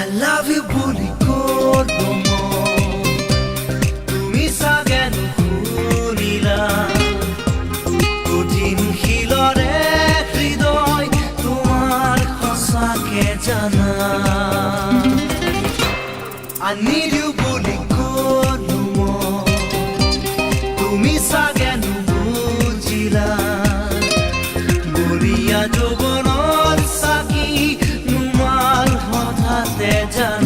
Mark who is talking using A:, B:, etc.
A: I love you বুলি কলো তুমি চাগে নুশুনিলা কঠিন শিলৰে হৃদয় তোমাৰ সঁচাকে জানা I need you বুলি কলো তুমি চাগে নুবুজিলা বলিয়া যৌৱনৰ চাকি নুমাল হঠাতে জানা